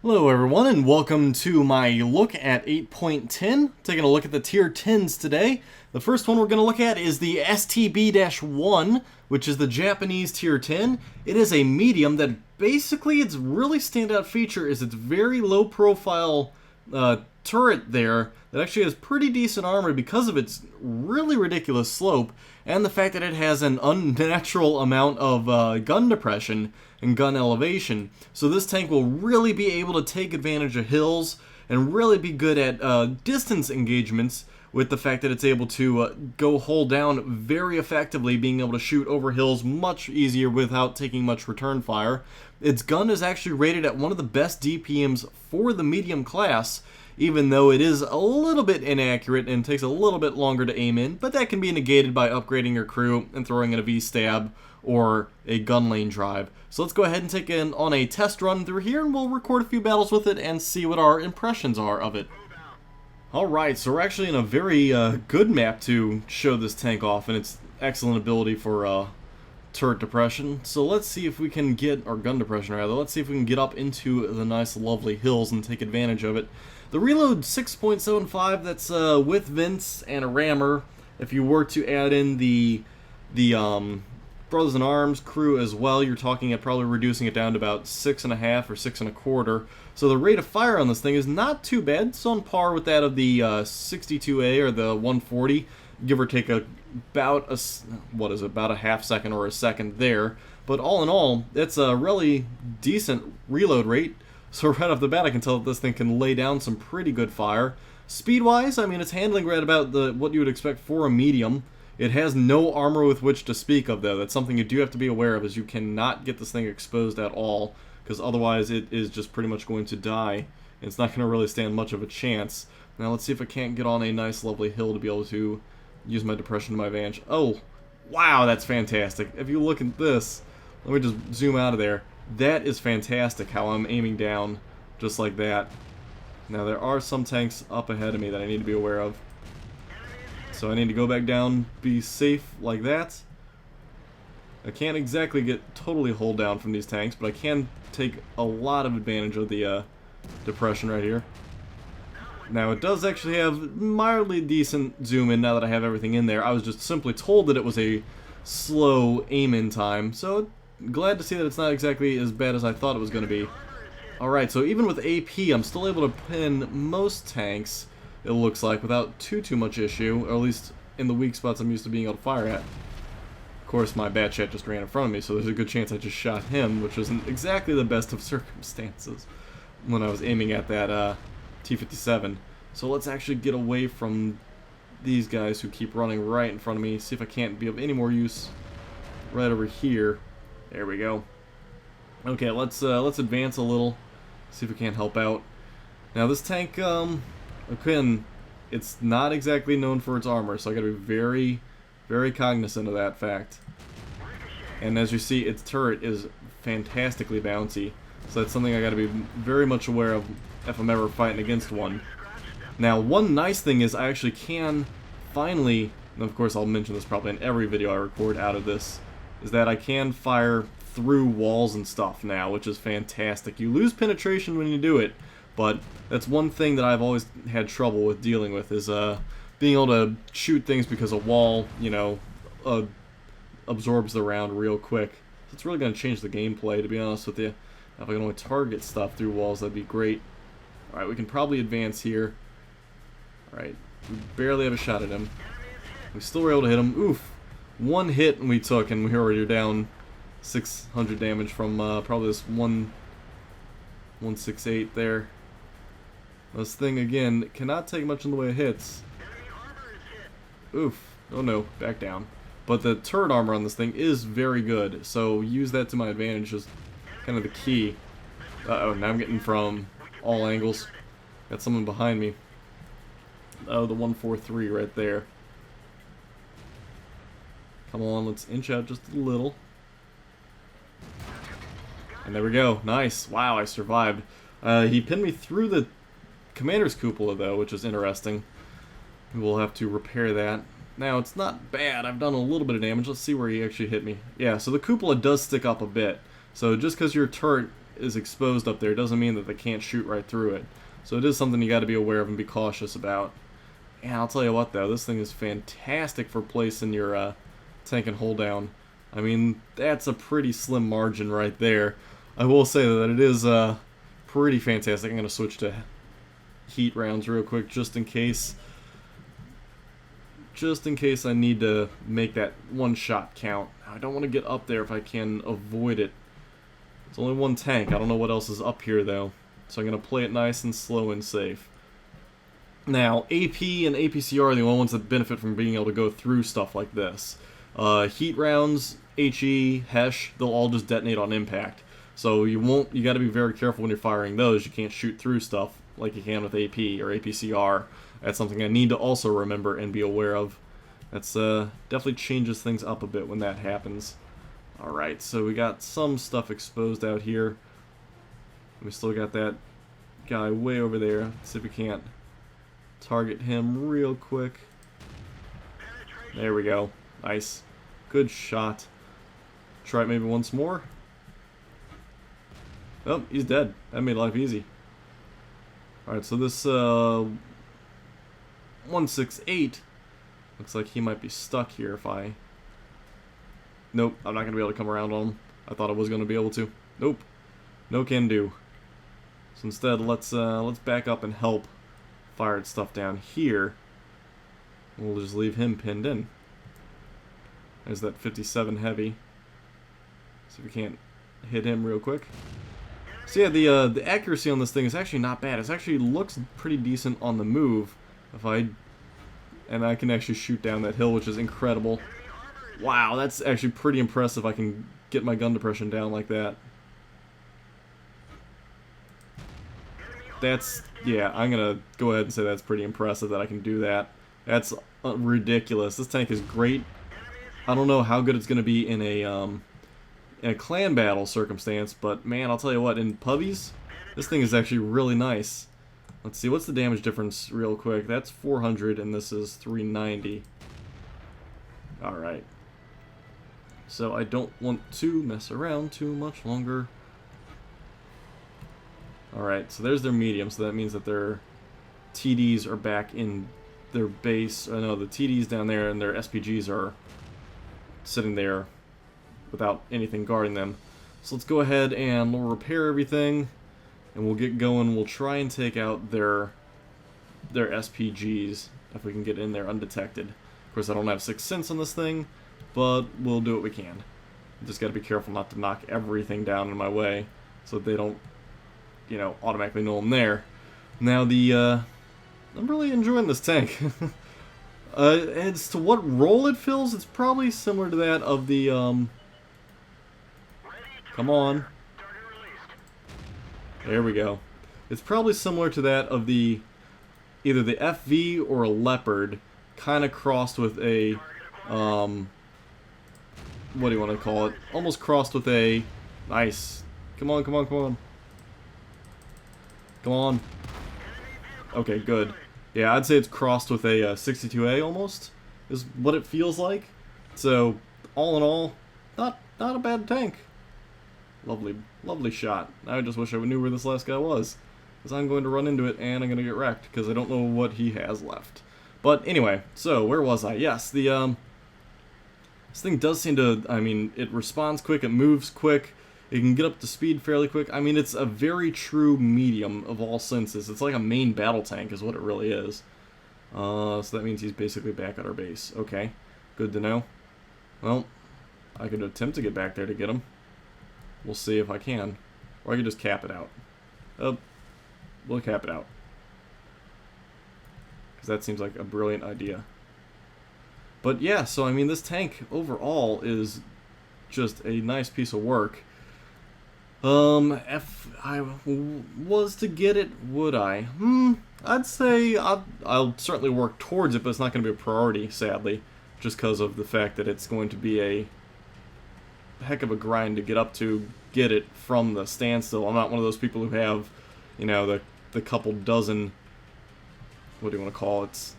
Hello everyone and welcome to my look at 8.10. Taking a look at the tier 10s today. The first one we're going to look at is the STB-1, which is the Japanese tier 10. It is a medium that basically its really standout feature is its very low profile turret there that actually has pretty decent armor because of its really ridiculous slope and the fact that it has an unnatural amount of gun depression and gun elevation. So this tank will really be able to take advantage of hills and really be good at distance engagements with the fact that it's able to go hull down very effectively, being able to shoot over hills much easier without taking much return fire. Its gun is actually rated at one of the best DPMs for the medium class, even though it is a little bit inaccurate and takes a little bit longer to aim in, but that can be negated by upgrading your crew and throwing in a V-stab or a gun lane drive. So let's go ahead and take it on a test run through here and we'll record a few battles with it and see what our impressions are of it. Alright, so we're actually in a very good map to show this tank off and its excellent ability for turret depression. So let's see if we can get, or gun depression rather, let's see if we can get up into the nice lovely hills and take advantage of it. The reload 6.75, that's with vents and a rammer. If you were to add in the Brothers in Arms crew as well, you're talking at probably reducing it down to about 6.5 or 6.25. So the rate of fire on this thing is not too bad. It's on par with that of the 62A or the 140, give or take about a half second or a second there. But all in all, it's a really decent reload rate. So right off the bat, I can tell that this thing can lay down some pretty good fire. Speed-wise, I mean, it's handling right about what you would expect for a medium. It has no armor with which to speak of, though. That's something you do have to be aware of, is you cannot get this thing exposed at all, because otherwise it is just pretty much going to die. It's not going to really stand much of a chance. Now let's see if I can't get on a nice lovely hill to be able to use my depression to my advantage. Oh, wow, that's fantastic. If you look at this, let me just zoom out of there. That is fantastic how I'm aiming down just like that. Now there are some tanks up ahead of me that I need to be aware of. So I need to go back down, be safe like that. I can't exactly get totally hull down from these tanks, but I can take a lot of advantage of the depression right here. Now it does actually have mildly decent zoom in now that I have everything in there. I was just simply told that it was a slow aim-in time, so glad to see that it's not exactly as bad as I thought it was going to be. Alright, so even with AP, I'm still able to pin most tanks, it looks like, without too much issue, or at least in the weak spots I'm used to being able to fire at. Of course, my bad chat just ran in front of me, so there's a good chance I just shot him, which isn't exactly the best of circumstances when I was aiming at that T-57. So let's actually get away from these guys who keep running right in front of me, see if I can't be of any more use right over here. There we go. Okay, let's advance a little, see if we can't help out. Now this tank, again, it's not exactly known for its armor, so I gotta be very, very cognizant of that fact. And as you see, its turret is fantastically bouncy, so that's something I gotta be very much aware of if I'm ever fighting against one. Now, one nice thing is I actually can finally, and of course I'll mention this probably in every video I record out of this, is that I can fire through walls and stuff now, which is fantastic. You lose penetration when you do it, but that's one thing that I've always had trouble with dealing with, is being able to shoot things because a wall, you know, absorbs the round real quick. So it's really going to change the gameplay, to be honest with you. If I can only target stuff through walls, that'd be great. Alright, we can probably advance here. Alright, we barely have a shot at him. We still were able to hit him. Oof! One hit and we took, and we already are down 600 damage from probably this 168 there. This thing, again, cannot take much in the way of hits. Oof. Oh no, back down. But the turret armor on this thing is very good, so use that to my advantage is kind of the key. Uh-oh, now I'm getting from all angles. Got someone behind me. Oh, the 143 right there. Come on, let's inch out just a little. And there we go. Nice. Wow, I survived. He pinned me through the commander's cupola, though, which is interesting. We'll have to repair that. Now, it's not bad. I've done a little bit of damage. Let's see where he actually hit me. Yeah, so the cupola does stick up a bit. So just because your turret is exposed up there doesn't mean that they can't shoot right through it. So it is something you got to be aware of and be cautious about. And I'll tell you what though, this thing is fantastic for placing your tank and hold down. I mean, that's a pretty slim margin right there. I will say that it is pretty fantastic. I'm going to switch to heat rounds real quick just in case. Just in case I need to make that one shot count. I don't want to get up there if I can avoid it. It's only one tank. I don't know what else is up here though. So I'm going to play it nice and slow and safe. Now, AP and APCR are the only ones that benefit from being able to go through stuff like this. Heat rounds, HE, HESH, they'll all just detonate on impact. So you got to be very careful when you're firing those. You can't shoot through stuff like you can with AP or APCR. That's something I need to also remember and be aware of. That's definitely changes things up a bit when that happens. Alright, so we got some stuff exposed out here. We still got that guy way over there. Let's see if we can't target him real quick. There we go. Nice. Good shot. Try it maybe once more. Oh, he's dead. That made life easy. Alright, so this 168 looks like he might be stuck here if I... Nope, I'm not going to be able to come around on him. I thought I was going to be able to. Nope. No can do. So instead, let's back up and help fire at stuff down here. We'll just leave him pinned in. There's that 57 heavy. See if we can't hit him real quick. So yeah, the accuracy on this thing is actually not bad. It actually looks pretty decent on the move. And I can actually shoot down that hill, which is incredible. Wow, that's actually pretty impressive. I can get my gun depression down like that. That's, yeah, I'm gonna go ahead and say that's pretty impressive that I can do that. That's ridiculous. This tank is great. I don't know how good it's gonna be in a clan battle circumstance, but man, I'll tell you what, in pubbies, this thing is actually really nice. Let's see, what's the damage difference real quick? That's 400 and this is 390. Alright. So I don't want to mess around too much longer. Alright, so there's their medium, so that means that their TDs are back in their base. I know the TDs down there and their SPGs are sitting there without anything guarding them. So let's go ahead and we'll repair everything and we'll get going. We'll try and take out their SPGs if we can get in there undetected. Of course, I don't have Sixth Sense on this thing, but we'll do what we can. Just got to be careful not to knock everything down in my way so that they don't, you know, automatically know I'm there. Now I'm really enjoying this tank. As to what role it fills, it's probably similar to that of the, come on. There we go. It's probably similar to that of the, either the FV or a Leopard, kind of crossed with a, what do you want to call it? Almost crossed with a, nice. Come on, come on, come on. Come on. Okay, good. Yeah, I'd say it's crossed with a 62A almost, is what it feels like. So, all in all, not a bad tank. Lovely, lovely shot. I just wish I knew where this last guy was, because I'm going to run into it and I'm going to get wrecked, because I don't know what he has left. But anyway, so where was I? Yes, this thing does seem to, I mean, it responds quick, it moves quick, it can get up to speed fairly quick. I mean, it's a very true medium of all senses. It's like a main battle tank is what it really is. So that means he's basically back at our base. Okay, good to know. Well, I could attempt to get back there to get him. We'll see if I can. Or I could just cap it out. We'll cap it out. Because that seems like a brilliant idea. But yeah, so I mean, this tank overall is just a nice piece of work. If I was to get it, would I? I'd say I'll certainly work towards it, but it's not going to be a priority, sadly. Just because of the fact that it's going to be a heck of a grind to get up to get it from the standstill. I'm not one of those people who have, you know, the couple dozen, what do you want to call it,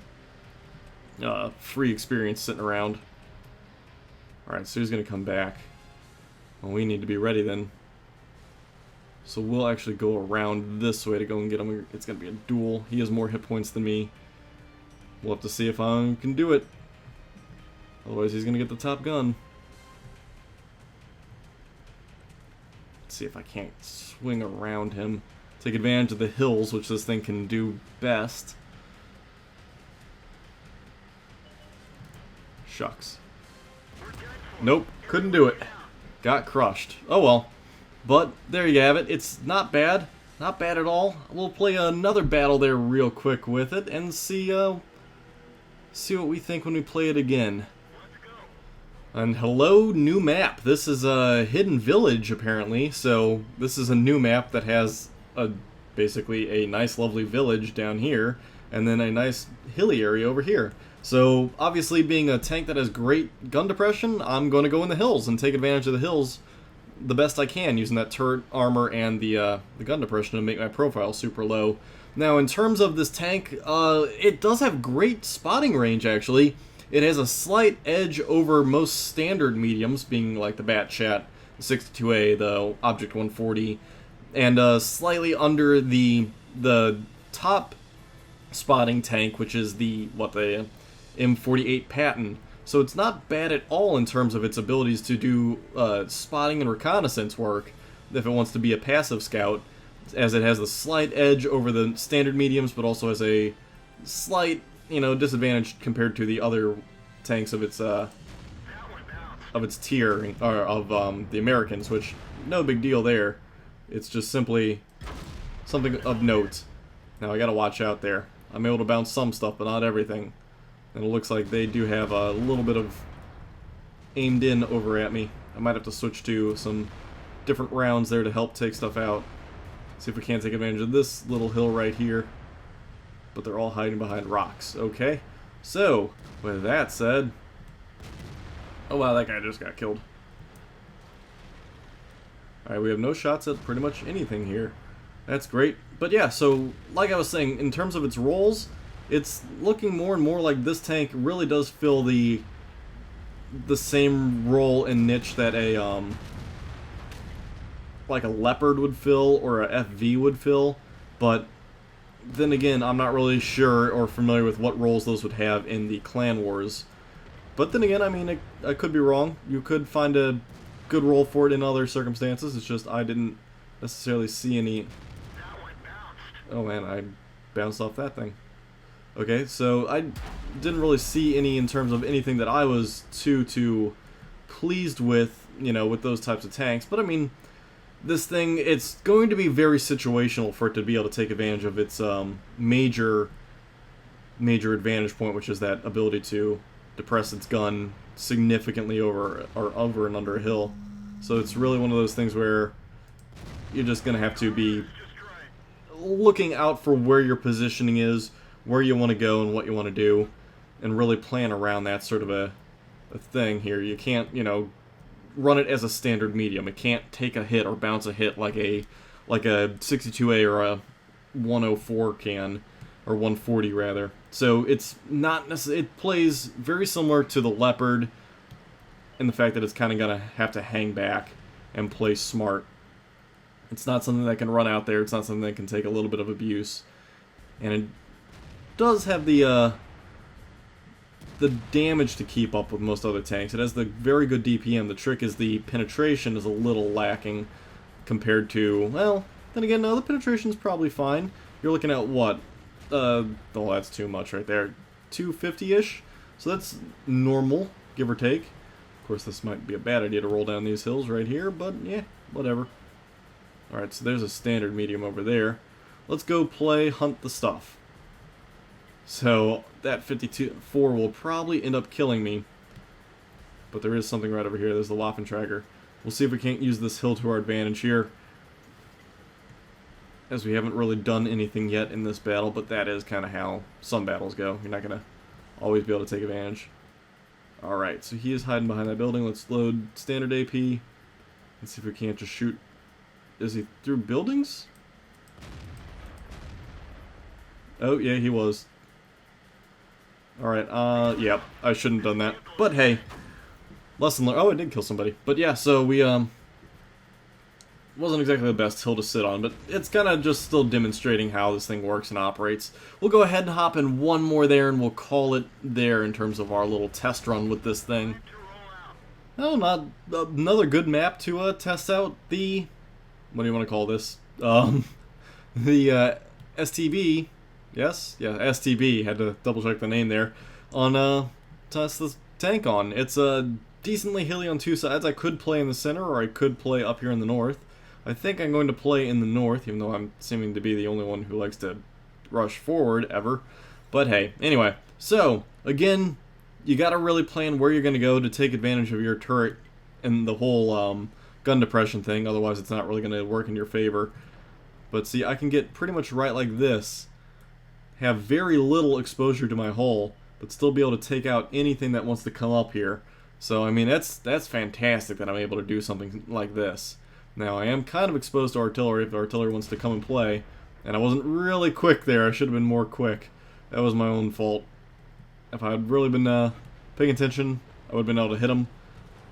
free experience sitting around. Alright, so he's going to come back. Well, we need to be ready then. So we'll actually go around this way to go and get him. It's going to be a duel. He has more hit points than me. We'll have to see if I can do it. Otherwise, he's going to get the top gun. Let's see if I can't swing around him. Take advantage of the hills, which this thing can do best. Shucks. Nope, couldn't do it. Got crushed. Oh well. But there you have it. It's not bad. Not bad at all. We'll play another battle there real quick with it and see what we think when we play it again. And hello, new map. This is a hidden village, apparently. So this is a new map that has basically a nice, lovely village down here, and then a nice hilly area over here. So obviously, being a tank that has great gun depression, I'm going to go in the hills and take advantage of the hills the best I can, using that turret armor and the gun depression to make my profile super low. Now, in terms of this tank, it does have great spotting range, actually. It has a slight edge over most standard mediums, being like the Batchat, the 62A, the Object 140, and slightly under the top spotting tank, which is the M48 Patton. So it's not bad at all in terms of its abilities to do spotting and reconnaissance work if it wants to be a passive scout, as it has a slight edge over the standard mediums, but also has a slight, disadvantage compared to the other tanks of its tier, or of the Americans, which no big deal there. It's just simply something of note. Now I gotta watch out there. I'm able to bounce some stuff, but not everything. And it looks like they do have a little bit of aimed in over at me. I might have to switch to some different rounds there to help take stuff out. See if we can't take advantage of this little hill right here. But they're all hiding behind rocks. Okay. So, with that said... Oh wow, that guy just got killed. Alright, we have no shots at pretty much anything here. That's great. But yeah, so, like I was saying, in terms of its roles, it's looking more and more like this tank really does fill the same role and niche that like a Leopard would fill or a FV would fill, but then again, I'm not really sure or familiar with what roles those would have in the Clan Wars. But then again, I mean, I could be wrong. You could find a good role for it in other circumstances. It's just I didn't necessarily see any... Oh man, I bounced off that thing. Okay, so I didn't really see any in terms of anything that I was too pleased with, with those types of tanks. But I mean, this thing, it's going to be very situational for it to be able to take advantage of its major advantage point, which is that ability to depress its gun significantly over and under a hill. So it's really one of those things where you're just going to have to be looking out for where your positioning is, where you want to go and what you want to do, and really plan around that sort of a thing here. You can't, run it as a standard medium. It can't take a hit or bounce a hit like a 62A or a 104 can, or 140 rather. So it's not necessarily, it plays very similar to the Leopard in the fact that it's kind of gonna have to hang back and play smart. It's not something that can run out there. It's not something that can take a little bit of abuse, and it does have the damage to keep up with most other tanks. It has the very good DPM. The trick is the penetration is a little lacking compared to, well, then again, no, the penetration's probably fine. You're looking at what? Oh, that's too much right there. 250-ish? So that's normal, give or take. Of course, this might be a bad idea to roll down these hills right here, but yeah, whatever. Alright, so there's a standard medium over there. Let's go play Hunt the Stuff. So, that 52-4 will probably end up killing me. But there is something right over here. There's the Waffentrager. We'll see if we can't use this hill to our advantage here, as we haven't really done anything yet in this battle, but that is kind of how some battles go. You're not going to always be able to take advantage. Alright, so he is hiding behind that building. Let's load standard AP and see if we can't just shoot. Is he through buildings? Oh, yeah, he was. Alright, yep, I shouldn't have done that. But hey, lesson learned. Oh, I did kill somebody. But yeah, so we wasn't exactly the best hill to sit on, but it's kind of just still demonstrating how this thing works and operates. We'll go ahead and hop in one more there, and we'll call it there in terms of our little test run with this thing. Oh, not another good map to test out the, what do you want to call this? The STB, yes? Yeah, STB, had to double check the name there, on test this tank on. It's decently hilly on two sides. I could play in the center, or I could play up here in the north. I think I'm going to play in the north, even though I'm seeming to be the only one who likes to rush forward, ever. But hey, anyway, so, again, you gotta really plan where you're gonna go to take advantage of your turret and the whole gun depression thing, otherwise it's not really gonna work in your favor. But see, I can get pretty much right like this, have very little exposure to my hull, but still be able to take out anything that wants to come up here. So, I mean, that's fantastic that I'm able to do something like this. Now, I am kind of exposed to artillery if the artillery wants to come and play, and I wasn't really quick there. I should have been more quick. That was my own fault. If I had really been paying attention, I would have been able to hit him.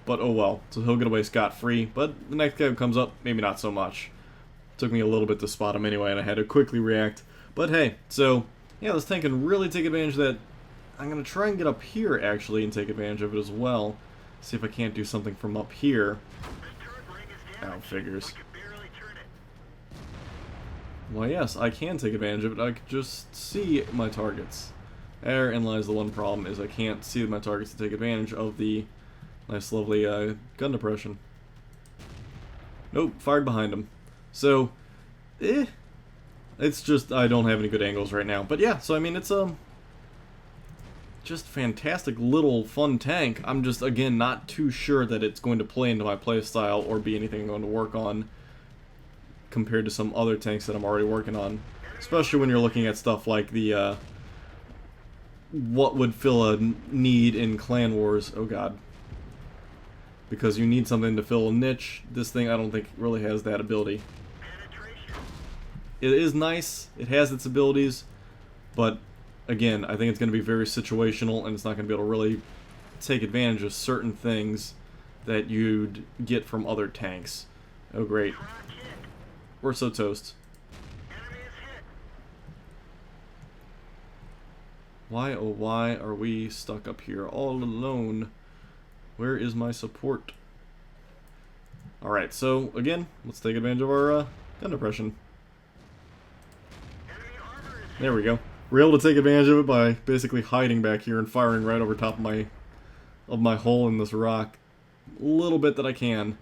But oh well, so he'll get away scot-free. But the next guy who comes up, maybe not so much. Took me a little bit to spot him anyway, and I had to quickly react. But hey, so, yeah, this tank can really take advantage of that. I'm going to try and get up here, actually, and take advantage of it as well. See if I can't do something from up here. Oh, figures. Why, yes, I can take advantage of it. I can just see my targets. Therein lies the one problem, is I can't see my targets to take advantage of the nice, lovely gun depression. Nope, fired behind him. So, it's just, I don't have any good angles right now. But yeah, so I mean, it's just fantastic little fun tank. I'm just, again, not too sure that it's going to play into my playstyle or be anything I'm going to work on compared to some other tanks that I'm already working on. Especially when you're looking at stuff like the, what would fill a need in Clan Wars. Oh god. Because you need something to fill a niche. This thing, I don't think, really has that ability. It is nice. It has its abilities. But, again, I think it's going to be very situational, and it's not going to be able to really take advantage of certain things that you'd get from other tanks. Oh, great. We're so toast. Why, oh why, are we stuck up here all alone? Where is my support? Alright, so, again, let's take advantage of our gun depression. There we go. We're able to take advantage of it by basically hiding back here and firing right over top of my hole in this rock. A little bit that I can.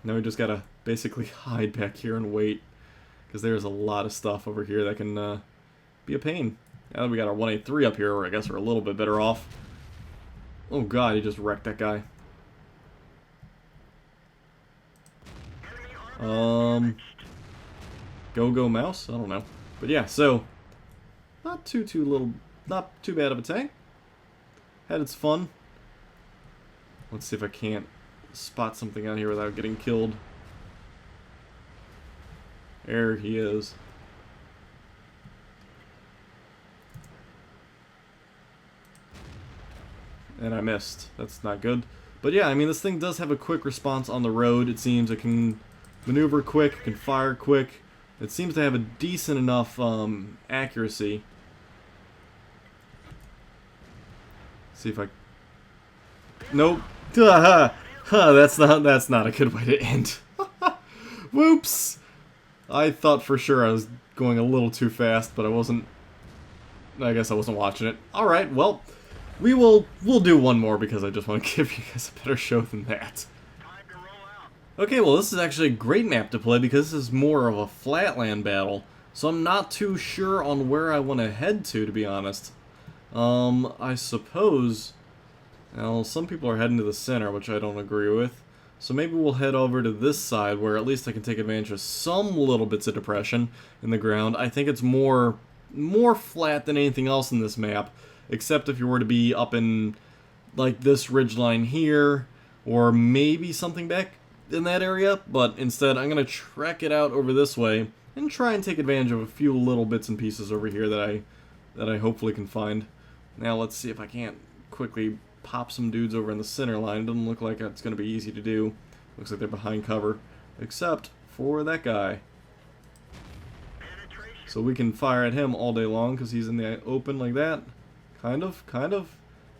Now we just gotta basically hide back here and wait, because there's a lot of stuff over here that can be a pain. Now that we got our 183 up here, or I guess we're a little bit better off. Oh god, he just wrecked that guy. Go mouse? I don't know. But yeah, so not too bad of a tank. Had its fun. Let's see if I can't spot something out here without getting killed. There he is. And I missed. That's not good. But yeah, I mean, this thing does have a quick response on the road. It seems it can maneuver quick, it can fire quick. It seems to have a decent enough accuracy. See if I... Nope. That's not a good way to end. Whoops! I thought for sure I was going a little too fast, but I wasn't... I guess I wasn't watching it. Alright, well... We'll do one more because I just want to give you guys a better show than that. Okay, well this is actually a great map to play because this is more of a Flatland battle. So I'm not too sure on where I want to head to be honest. I suppose... Well, some people are heading to the center, which I don't agree with. So maybe we'll head over to this side where at least I can take advantage of some little bits of depression in the ground. I think it's more flat than anything else in this map. Except if you were to be up in, like, this ridgeline here, or maybe something back in that area, but instead I'm going to trek it out over this way, and try and take advantage of a few little bits and pieces over here that I hopefully can find. Now let's see if I can't quickly pop some dudes over in the center line. It doesn't look like it's going to be easy to do. Looks like they're behind cover. Except for that guy. So we can fire at him all day long because he's in the open like that. Kind of.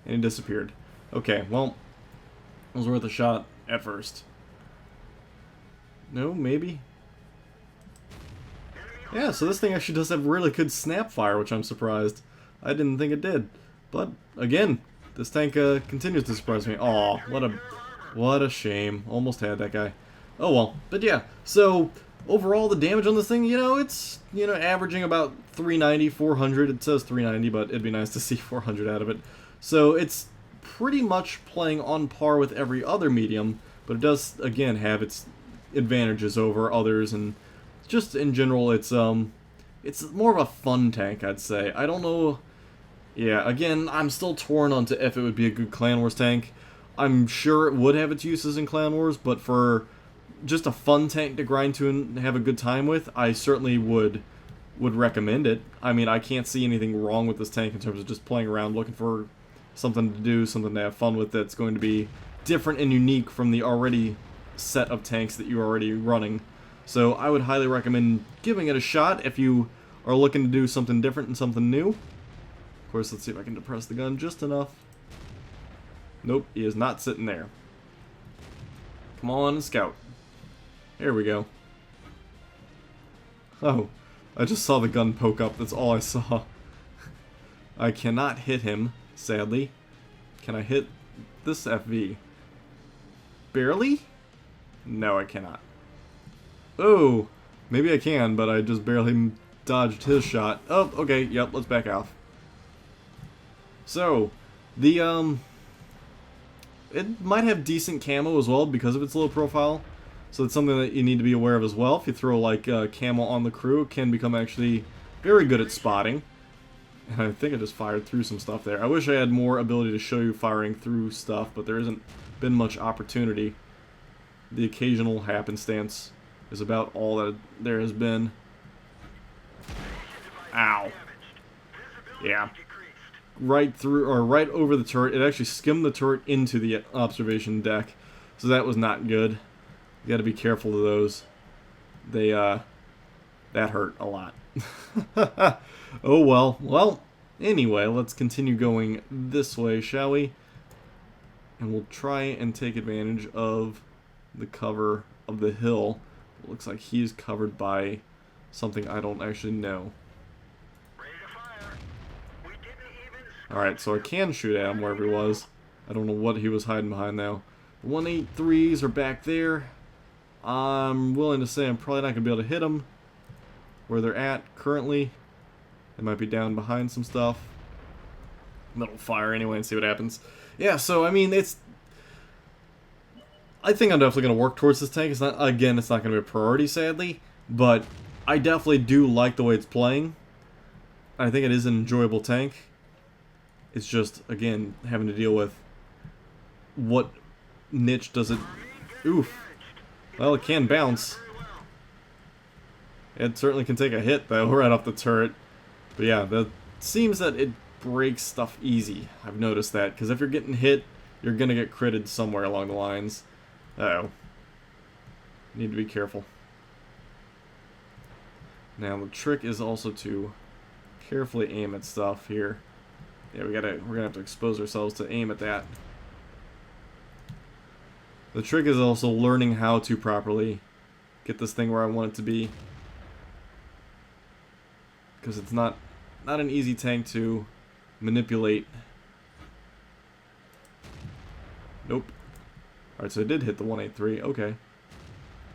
And he disappeared. Okay, well, it was worth a shot at first. No, maybe? Yeah, so this thing actually does have really good snap fire, which I'm surprised. I didn't think it did. But, again, this tank continues to surprise me. Aw, what a shame. Almost had that guy. Oh well. But yeah, so overall the damage on this thing, it's, averaging about 390, 400. It says 390, but it'd be nice to see 400 out of it. So it's pretty much playing on par with every other medium, but it does, again, have its advantages over others, and just in general, it's more of a fun tank, I'd say. I don't know. Yeah, again, I'm still torn onto if it would be a good Clan Wars tank. I'm sure it would have its uses in Clan Wars, but for just a fun tank to grind to and have a good time with, I certainly would recommend it. I mean, I can't see anything wrong with this tank in terms of just playing around, looking for something to do, something to have fun with that's going to be different and unique from the already set of tanks that you're already running. So I would highly recommend giving it a shot if you are looking to do something different and something new. Of course, let's see if I can depress the gun just enough. Nope, he is not sitting there. Come on, scout. There we go. Oh, I just saw the gun poke up. That's all I saw. I cannot hit him, sadly. Can I hit this FV? Barely? No, I cannot. Oh, maybe I can, but I just barely dodged his shot. Oh, okay, yep, let's back off. So, the, it might have decent camo as well because of its low profile. So it's something that you need to be aware of as well. If you throw, like, camo on the crew, it can become actually very good at spotting. And I think I just fired through some stuff there. I wish I had more ability to show you firing through stuff, but there hasn't been much opportunity. The occasional happenstance is about all that there has been. Ow. Yeah. Right through, or right over the turret. It actually skimmed the turret into the observation deck. So that was not good. You gotta be careful of those. They, that hurt a lot. Oh well. Well, anyway, let's continue going this way, shall we? And we'll try and take advantage of the cover of the hill. It looks like he's covered by something I don't actually know. Alright, so I can shoot at him wherever he was. I don't know what he was hiding behind now. The 183s are back there. I'm willing to say I'm probably not going to be able to hit them where they're at currently. They might be down behind some stuff. Middle fire anyway and see what happens. Yeah, so I mean, I think I'm definitely going to work towards this tank. It's not, again, it's not going to be a priority, sadly, but I definitely do like the way it's playing. I think it is an enjoyable tank. It's just, again, having to deal with what niche does it... Oof. Well, it can bounce. It certainly can take a hit, though, right off the turret. But yeah, it seems that it breaks stuff easy. I've noticed that, because if you're getting hit, you're going to get critted somewhere along the lines. Uh-oh. Need to be careful. Now, the trick is also to carefully aim at stuff here. Yeah, we're gonna have to expose ourselves to aim at that. The trick is also learning how to properly get this thing where I want it to be. Because it's not an easy tank to manipulate. Nope. Alright, so I did hit the 183. Okay.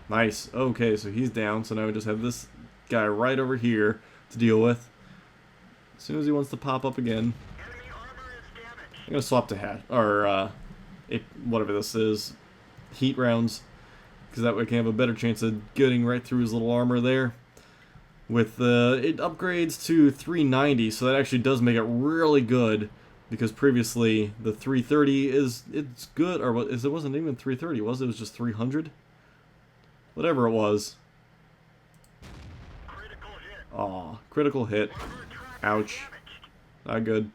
Nice. Okay, so he's down. So now we just have this guy right over here to deal with. As soon as he wants to pop up again. I'm going to swap to hat, or whatever this is, heat rounds, because that way I can have a better chance of getting right through his little armor there. With it upgrades to 390, so that actually does make it really good, because previously the 330 it's good, or it wasn't even 330, was it? It was just 300? Whatever it was. Aw, critical hit. Ouch. Not good.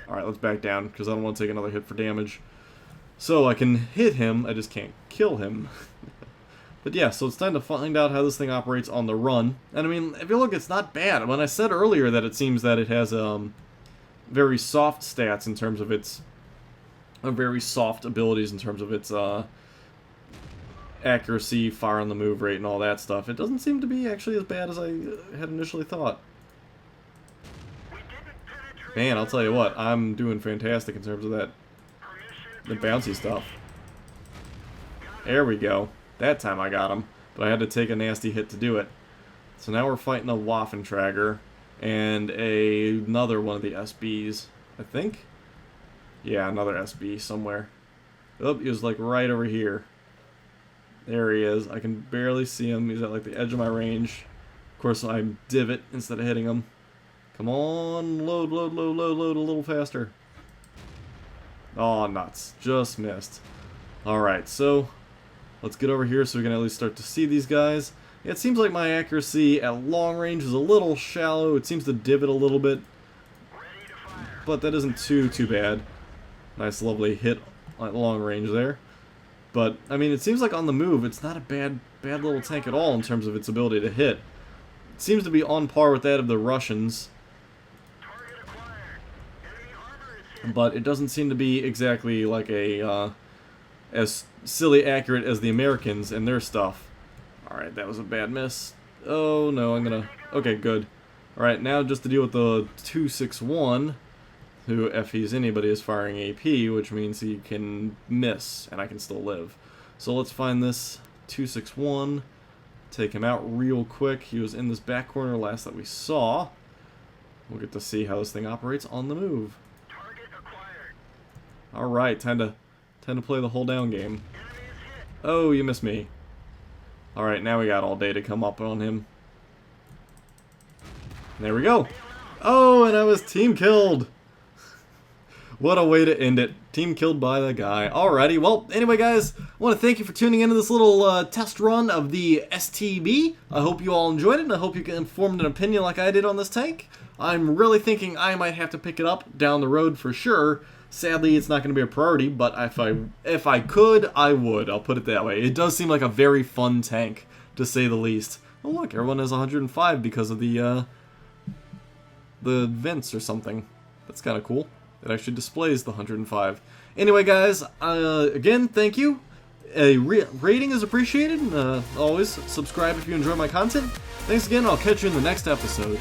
Alright, let's back down, because I don't want to take another hit for damage. So I can hit him, I just can't kill him. But yeah, so it's time to find out how this thing operates on the run. And I mean, if you look, it's not bad. When I said earlier that it seems that it has very soft stats in terms of its... very soft abilities in terms of its accuracy, fire on the move rate, and all that stuff, it doesn't seem to be actually as bad as I had initially thought. Man, I'll tell you what, I'm doing fantastic in terms of that, the bouncy stuff. There we go. That time I got him, but I had to take a nasty hit to do it. So now we're fighting a Waffentrager and another one of the SBs, I think. Yeah, another SB somewhere. Oh, he was like right over here. There he is. I can barely see him. He's at like the edge of my range. Of course, I divot instead of hitting him. Come on, load, load, load, load, load a little faster. Oh, nuts. Just missed. Alright, so let's get over here so we can at least start to see these guys. Yeah, it seems like my accuracy at long range is a little shallow. It seems to divot a little bit. But that isn't too bad. Nice, lovely hit at long range there. But, I mean, it seems like on the move, it's not a bad little tank at all in terms of its ability to hit. It seems to be on par with that of the Russians. But it doesn't seem to be exactly like a, as silly accurate as the Americans and their stuff. Alright, that was a bad miss. Oh, no, I'm gonna... Okay, good. Alright, now just to deal with the 261... who, if he's anybody, is firing AP, which means he can miss, and I can still live. So let's find this 261, take him out real quick. He was in this back corner last that we saw. We'll get to see how this thing operates on the move. Alright, time to play the hold down game. Oh, you missed me. Alright, now we got all day to come up on him. There we go. Oh, and I was team killed. What a way to end it. Team killed by the guy. Alrighty, well, anyway guys, I want to thank you for tuning into this little test run of the STB. I hope you all enjoyed it, and I hope you can form an opinion like I did on this tank. I'm really thinking I might have to pick it up down the road for sure. Sadly, it's not going to be a priority, but if I could, I would. I'll put it that way. It does seem like a very fun tank, to say the least. Oh look, everyone has 105 because of the vents or something. That's kind of cool. It actually displays the 105. Anyway, guys, again, thank you. A rating is appreciated. Always subscribe if you enjoy my content. Thanks again. I'll catch you in the next episode.